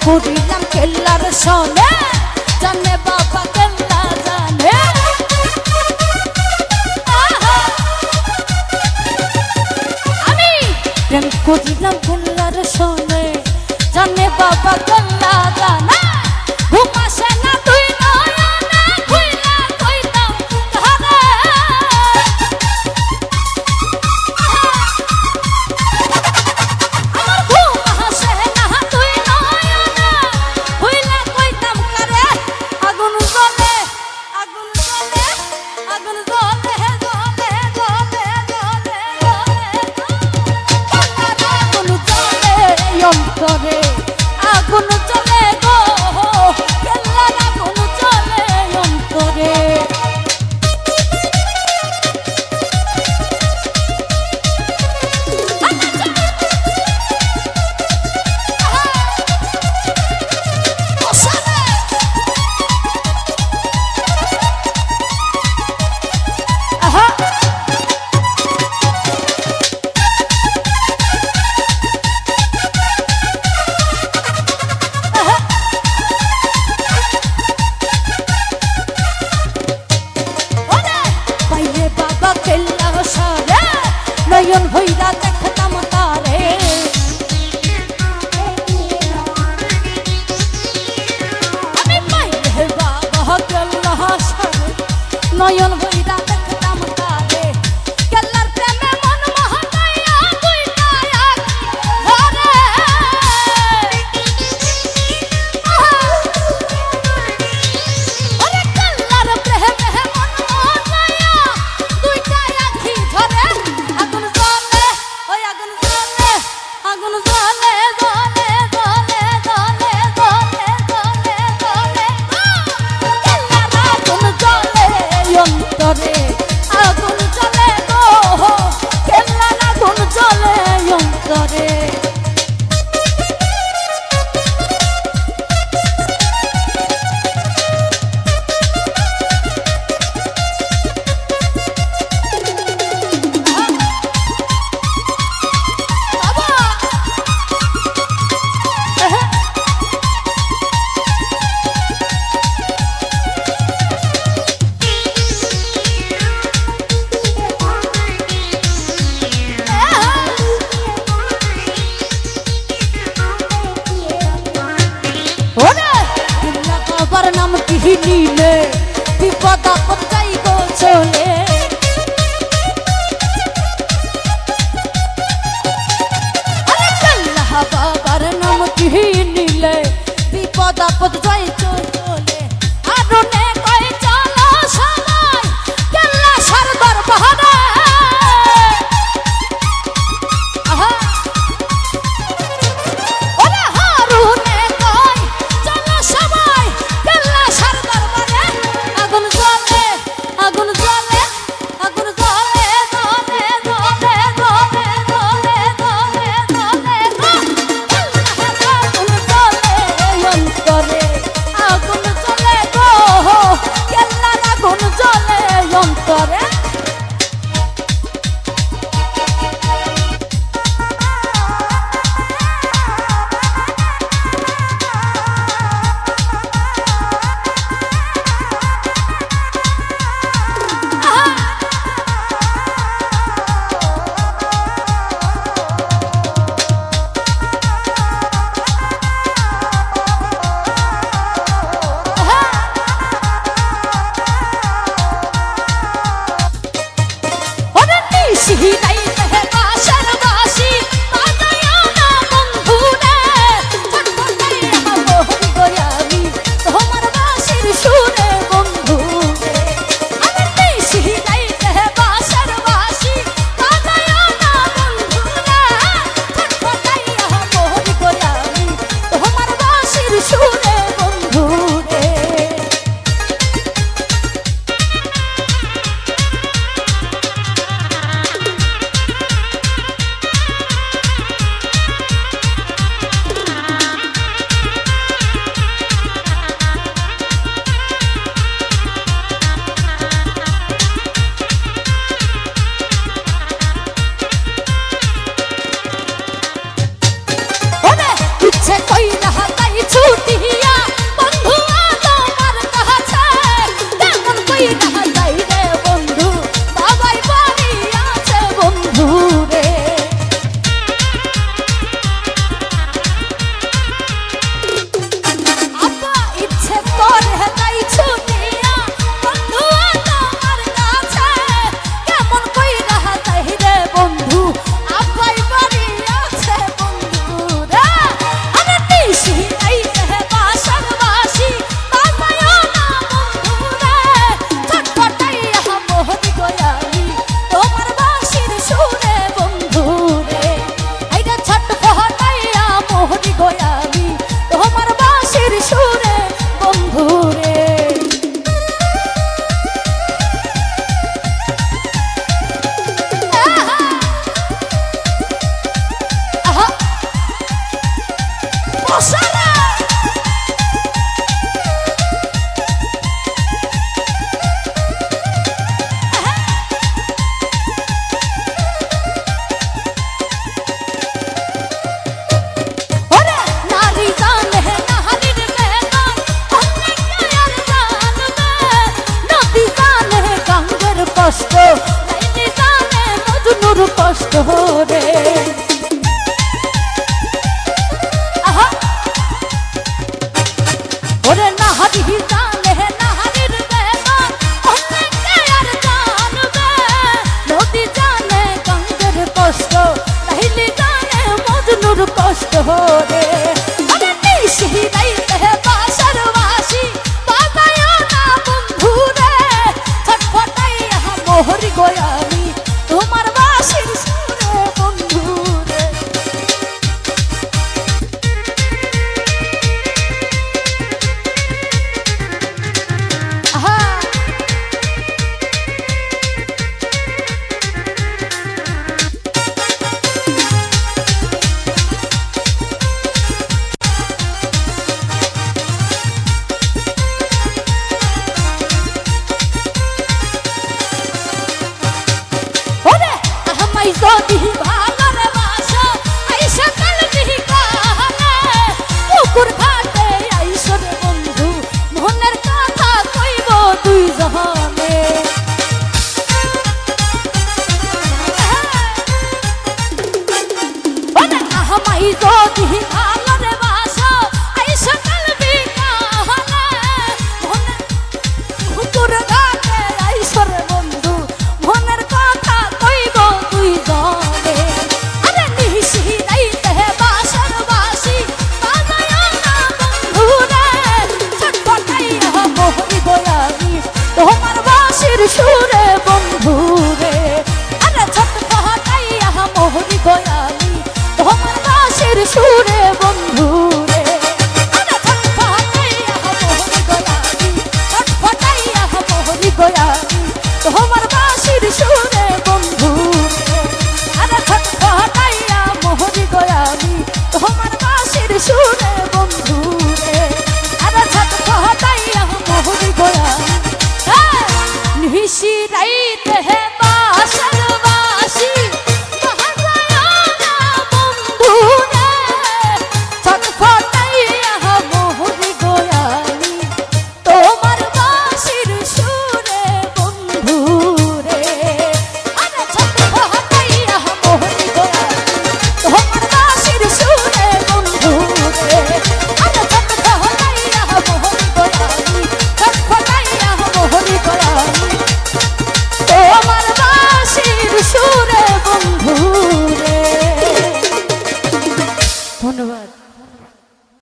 করিলাম কেল্লার সনে জানে বাবা কেল্লা জানে আমি প্রেম করিলাম কেল্লার সনে জানে বাবা কেল্লা জানে ঘুম আসে না তুই নয়নে খুইলা কইতাম তারে আমার ঘুম আসে না তুই নয়নে খুইলা কইতাম কারে আগুন জ্বলে আগুন জ্বলে আগুন জ্বলে জ্বলে জ্বলে জ্বলে আগুন জ্বলে অন্তরে আগুন জ্বলে গো কেল্লার আগুন জ্বলে অন্তরে নয়ন ভৈরা দেখতাম তারে আমি পাইলে বাবা কেল্লা সারে নয়ন ভৈরা দেখতাম তারে কেল্লার প্রেমে মন মহকাইয়া তুই কায়াক ধরে ওরে কেল্লার প্রেমে মন মহকাইয়া তুই কায়াকি ধরে আগুন জ্বলে ওই আগুন জ্বলে আগুন জ্বলে জ্বলে জ্বলে জ্বলে জ্বলে জ্বলে জ্বলে কেল্লার আগুন জ্বলে অন্তরে আগুন জ্বলে গো কেল্লার আগুন জ্বলে অন্তরে বাবার নাম কি নিলে বিপদ আপদ যাই গো চলে আরে কেল্লা বাবার নাম কি নিলে বিপদ আপদ যাই চলে আরনে কয় চলো সবাই কেল্লা সার দরবারে ওরে হারুনে কয় চলো সবাই কেল্লা সার দরবারে আগুন জ্বলে আগুন জ্বলে আগুন জ্বলে জ্বলে জ্বলে জ্বলে জ্বলে জ্বলে জ্বলে আগুন জ্বলে অন্তরে আগুন জ্বলে গো কেল্লার আগুন জ্বলে অন্তরে লাইলি জানে মজনুর কষ্ট রে। আহা ওরে নাহারি জানে নাহারির বেদন অনেকে আর জানবে, নদী জানে গঙ্গের কষ্ট লাইলি জানে মজনুর কষ্ট রে। আরে নিশি রাইতে বাঁশির বাঁশি বাজায়ও না বন্ধু রে, ছটফটাইয়া মরি গো আমি তোমার বাঁশির সুরে বন্ধু রে। আহা ওরে আমায় যদি ভালোবাসো আইসা কালবিহি কানে, পুকুর ঘাটে আইসো রে বন্ধু মনের কথা কইব দুই জহানে। ওরে আমায় যদি